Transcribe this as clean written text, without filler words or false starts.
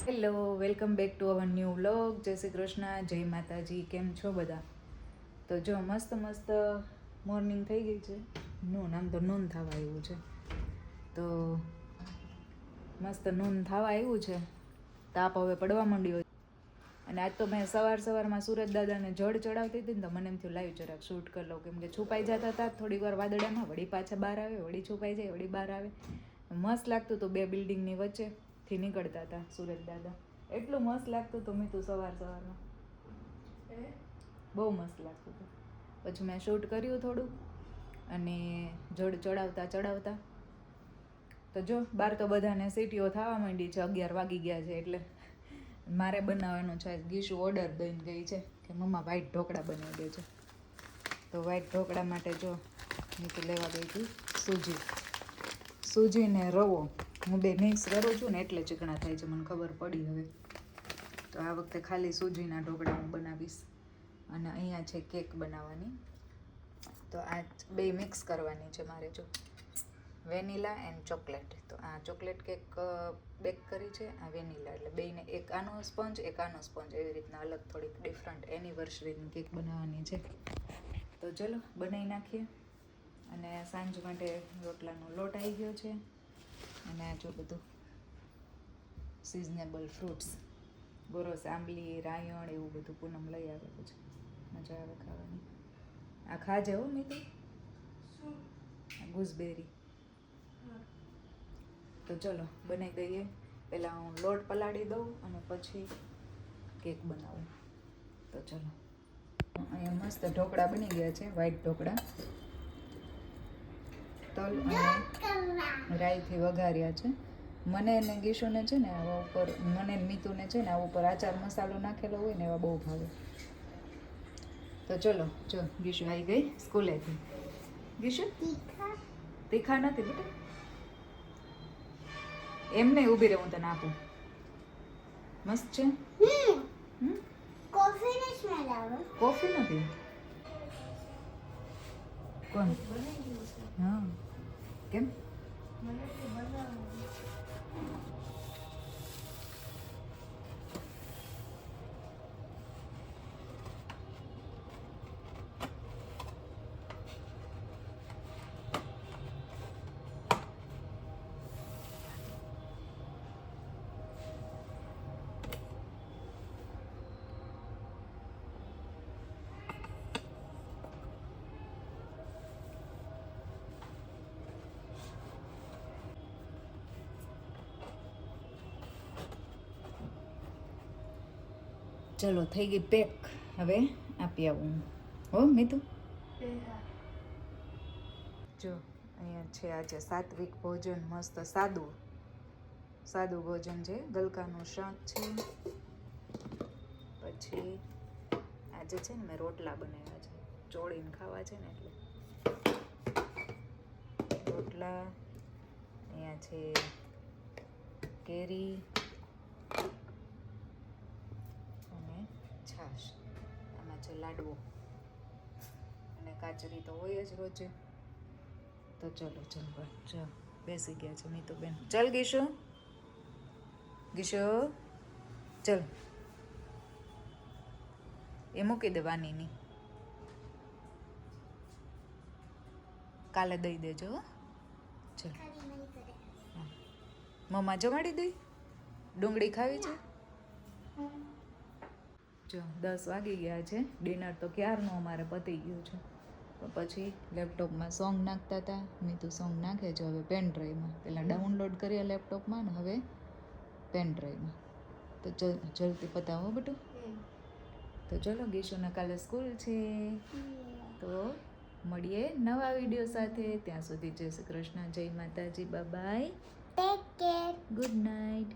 Hello, welcome back to our new vlog. જય શ્રી કૃષ્ણ, જય માતાજી. કેમ છો બધા? તો જો મસ્ત મસ્ત મોર્નિંગ થઈ ગઈ છે. આમ તો નૂન થવા આવ્યું છે. તો મસ્ત નૂન થવા આવ્યું છે. તાપ હવે પડવા માંડ્યો. અને આજ તો મેં સવારમાં સુરત દાદાને જળ ચડાવતી હતી ને, તો મને એમ થયું લાઈવ જરાક શૂટ કરી લઉં, કેમ કે છુપાઈ જતા હતા થોડીક વાર વાદળામાં, વળી પાછા બહાર આવે, વળી છુપાઈ જાય, વળી બહાર આવે. મસ્ત લાગતું હતું. બે બિલ્ડિંગની વચ્ચેથી નીકળતા હતા સુરત દાદા. એટલું મસ્ત લાગતું હતું. મેં તું સવારમાં બહુ મસ્ત લાગતું હતું. પછી મેં શૂટ કર્યું થોડું, અને જળ ચડાવતા તો જો બહાર તો બધાને સીટીઓ થવા માંડી છે. 11 વાગી ગયા છે. એટલે મારે બનાવવાનું છે. ગીશુ ઓર્ડર દઈને ગઈ છે કે મમ્મા વ્હાઈટ ઢોકળા બનાવી દેજો. તો વ્હાઈટ ઢોકળા માટે જો હું તો લેવા ગઈ હતી સૂજી ને રવો. હું બે મિક્સ કરું છું ને એટલે ચીકણા થાય છે, મને ખબર પડી હવે. તો આ વખતે ખાલી સૂજીના ઢોકળા હું બનાવીશ. અને અહીંયા છે કેક બનાવવાની. તો આ બે મિક્સ કરવાની છે મારે. જો વેનીલા એન્ડ ચોકલેટ. તો આ ચોકલેટ કેક બેક કરી છે, આ વેનીલા. એટલે બેને એક આનો સ્પંજ, એક આનો સ્પંજ, એવી રીતના અલગ થોડીક ડિફરન્ટ એનિવર્સરીની કેક બનાવવાની છે. તો ચલો બનાવી નાખીએ. અને સાંજ માટે રોટલાનો લોટ આવી ગયો છે. અને આ જો બધું સિઝનેબલ ફ્રૂટ્સ, બોરસ, આંબલી, રાયણ, એવું બધું પૂનમ લઈ આવે. પછી મજા આવે ખાવાની. આ ખાજે હો મીઠું, ગુસબેરી. તો ચલો બનાવી દઈએ. પહેલાં હું લોટ પલાળી દઉં અને પછી કેક બનાવું. તો ચલો, અહીંયા મસ્ત ઢોકળા બની ગયા છે, વ્હાઈટ ઢોકળા. તલ અને રાઈથી વઘાર્યા છે. મને ને ગીશુને છે ને આવા ઉપર, મને મીતુને છે ને આ ઉપર આચાર મસાલો નાખેલો હોય ને એવા બહુ ભાવે. તો ચલો, જો ગીશુ આવી ગઈ સ્કૂલેથી. ગીશુ તીખા નથી બેટા, એમને ઊભી રહે, હું તને આપું. મસ્ત છે. કોફીની સ્મેલ આવે. કોફી નથી. કોણ? હા, કેમ? ચલો થઈ ગઈ પેક. હવે આપી આવું હો મીતુ. જો અહીંયા છે આજે સાત્વિક ભોજન, મસ્ત સાદું ભોજન છે. ગલકાનું શાક છે. પછી આજે છે ને મેં રોટલા બનાવ્યા છે, ચોળીને ખાવા છે ને એટલે રોટલા. અહીંયા છે કેરી અને છાશ. આમાં છે લાડવો અને કાચરી તો હોય જ રોજે. તો ચલો ચાલ બેસી ગયા છે મીતુબેન. ચાલ ગીશુ ચાલ, એ મૂકી દેવાની ની, કાલે દઈ દેજો. ચાલ મમ્મા જમાડી દઈ. ડુંગળી ખાવી છે. જો 10 વાગી ગયા છે. ડિનર તો ક્યારનું અમારે પતી ગયું છે. તો પછી લેપટોપમાં સોંગ નાખતા હતા. મીતુ સોંગ નાખે છે હવે પેન ડ્રાઈવમાં. પહેલાં ડાઉનલોડ કરીએ લેપટોપમાં ને હવે પેન ડ્રાઈવમાં. તો જલ્દી પતાવો બેટું. તો ચલો, ગીશુને કાલે સ્કૂલ છે. તો મળીએ નવા વિડીયો સાથે. ત્યાં સુધી જય શ્રી કૃષ્ણ, જય માતાજી, bye bye, take care, good night.